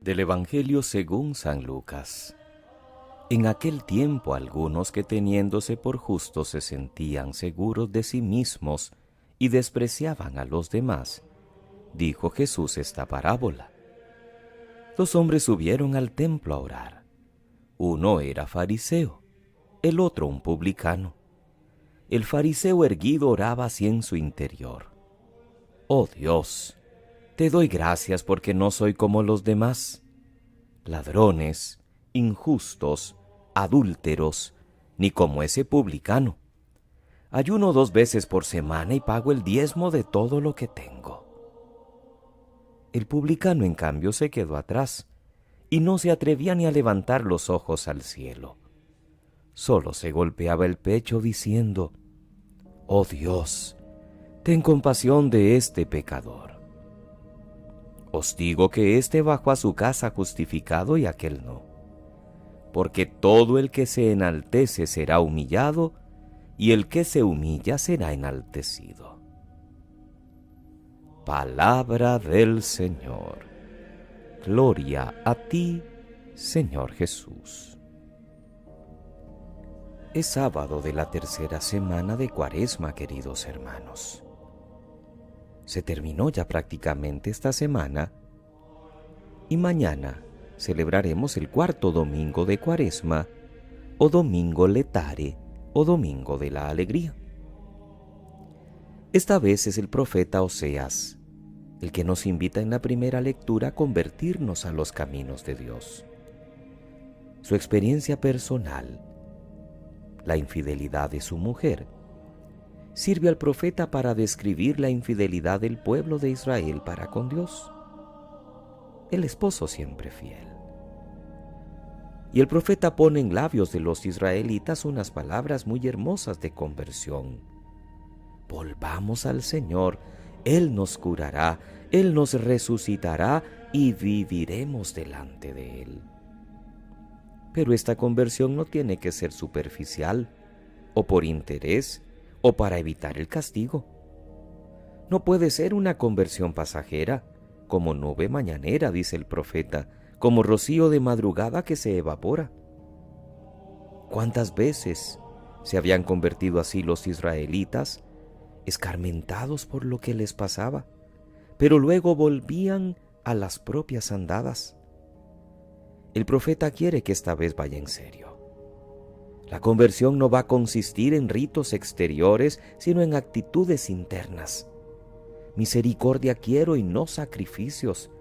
Del Evangelio según San Lucas. En aquel tiempo algunos que teniéndose por justos se sentían seguros de sí mismos y despreciaban a los demás, dijo Jesús esta parábola. Dos hombres subieron al templo a orar. Uno era fariseo, el otro un publicano. El fariseo erguido oraba así en su interior: Oh Dios, te doy gracias porque no soy como los demás, ladrones, injustos, adúlteros, ni como ese publicano. Ayuno 2 veces por semana y pago el diezmo de todo lo que tengo. El publicano, en cambio, se quedó atrás y no se atrevía ni a levantar los ojos al cielo. Solo se golpeaba el pecho diciendo: Oh Dios, ten compasión de este pecador. Os digo que éste bajó a su casa justificado y aquel no. Porque todo el que se enaltece será humillado, y el que se humilla será enaltecido. Palabra del Señor. Gloria a ti, Señor Jesús. Es sábado de la tercera semana de Cuaresma, queridos hermanos. Se terminó ya prácticamente esta semana y mañana celebraremos el cuarto domingo de Cuaresma, o domingo letare, o domingo de la alegría. Esta vez es el profeta Oseas el que nos invita en la primera lectura a convertirnos a los caminos de Dios. Su experiencia personal, la infidelidad de su mujer, sirve al profeta para describir la infidelidad del pueblo de Israel para con Dios, el esposo siempre fiel. Y el profeta pone en labios de los israelitas unas palabras muy hermosas de conversión. Volvamos al Señor, Él nos curará, Él nos resucitará y viviremos delante de Él. Pero esta conversión no tiene que ser superficial, o por interés, o para evitar el castigo. No puede ser una conversión pasajera, como nube mañanera, dice el profeta, como rocío de madrugada que se evapora. ¿Cuántas veces se habían convertido así los israelitas, escarmentados por lo que les pasaba, pero luego volvían a las propias andadas? El profeta quiere que esta vez vaya en serio. La conversión no va a consistir en ritos exteriores, sino en actitudes internas. Misericordia quiero y no sacrificios,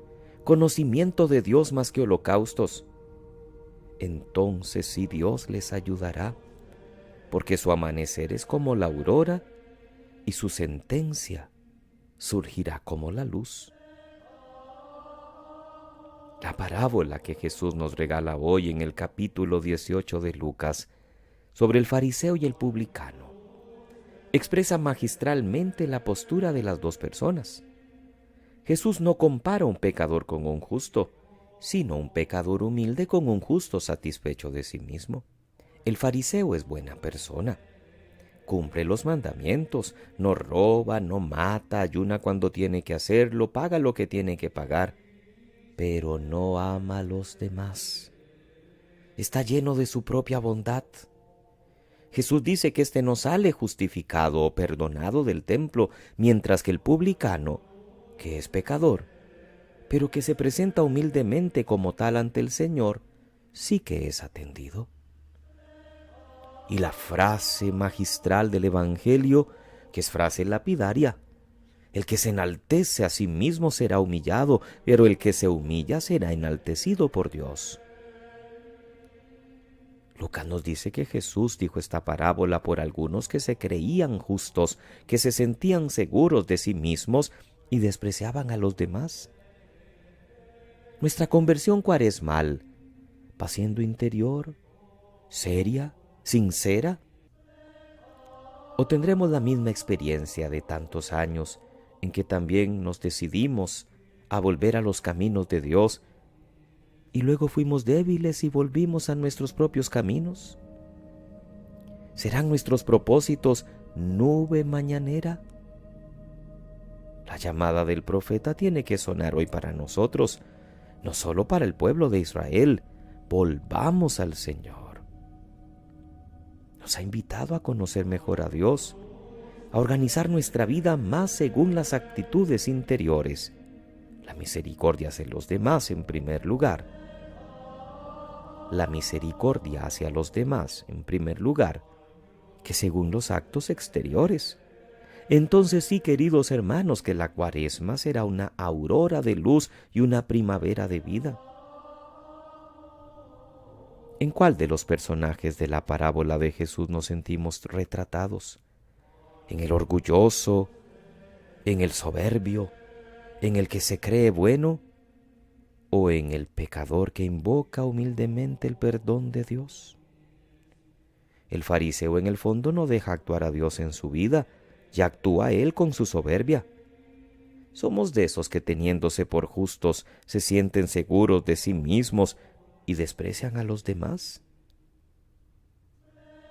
conocimiento de Dios más que holocaustos. Entonces sí, Dios les ayudará, porque su amanecer es como la aurora y su sentencia surgirá como la luz. La parábola que Jesús nos regala hoy en el capítulo 18 de Lucas sobre el fariseo y el publicano expresa magistralmente la postura de las dos personas. Jesús no compara un pecador con un justo, sino un pecador humilde con un justo satisfecho de sí mismo. El fariseo es buena persona, cumple los mandamientos, no roba, no mata, ayuna cuando tiene que hacerlo, paga lo que tiene que pagar, pero no ama a los demás. Está lleno de su propia bondad. Jesús dice que éste no sale justificado o perdonado del templo, mientras que el publicano, que es pecador, pero que se presenta humildemente como tal ante el Señor, sí que es atendido. Y la frase magistral del Evangelio, que es frase lapidaria: el que se enaltece a sí mismo será humillado, pero el que se humilla será enaltecido por Dios. Lucas nos dice que Jesús dijo esta parábola por algunos que se creían justos, que se sentían seguros de sí mismos y despreciaban a los demás. Nuestra conversión cuaresmal va siendo interior, seria, sincera. ¿O tendremos la misma experiencia de tantos años en que también nos decidimos a volver a los caminos de Dios y luego fuimos débiles y volvimos a nuestros propios caminos? ¿Serán nuestros propósitos nube mañanera? La llamada del profeta tiene que sonar hoy para nosotros. no solo para el pueblo de Israel. Volvamos al Señor. Nos ha invitado a conocer mejor a Dios, a organizar nuestra vida más según las actitudes interiores, la misericordia hacia los demás en primer lugar. La misericordia hacia los demás en primer lugar, que según los actos exteriores. Entonces sí, queridos hermanos, que la Cuaresma será una aurora de luz y una primavera de vida. ¿En cuál de los personajes de la parábola de Jesús nos sentimos retratados? ¿En el orgulloso? ¿En el soberbio? ¿En el que se cree bueno? ¿O en el pecador que invoca humildemente el perdón de Dios? El fariseo en el fondo no deja actuar a Dios en su vida, y actúa él con su soberbia. Somos de esos que, teniéndose por justos, se sienten seguros de sí mismos y desprecian a los demás.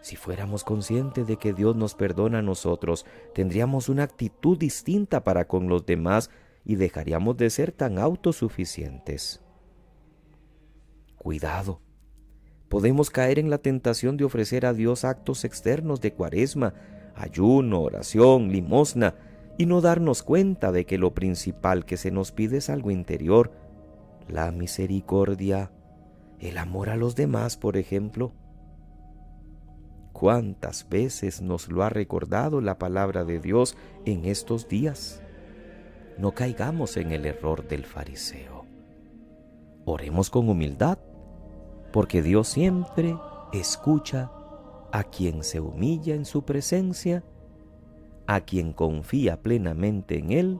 Si fuéramos conscientes de que Dios nos perdona a nosotros, tendríamos una actitud distinta para con los demás y dejaríamos de ser tan autosuficientes. Cuidado. Podemos caer en la tentación de ofrecer a Dios actos externos de Cuaresma, ayuno, oración, limosna, y no darnos cuenta de que lo principal que se nos pide es algo interior, la misericordia, el amor a los demás, por ejemplo. ¿Cuántas veces nos lo ha recordado la palabra de Dios en estos días? No caigamos en el error del fariseo. Oremos con humildad, porque Dios siempre escucha a quien se humilla en su presencia, a quien confía plenamente en Él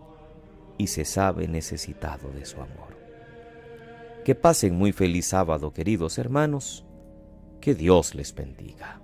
y se sabe necesitado de su amor. Que pasen muy feliz sábado, queridos hermanos. Que Dios les bendiga.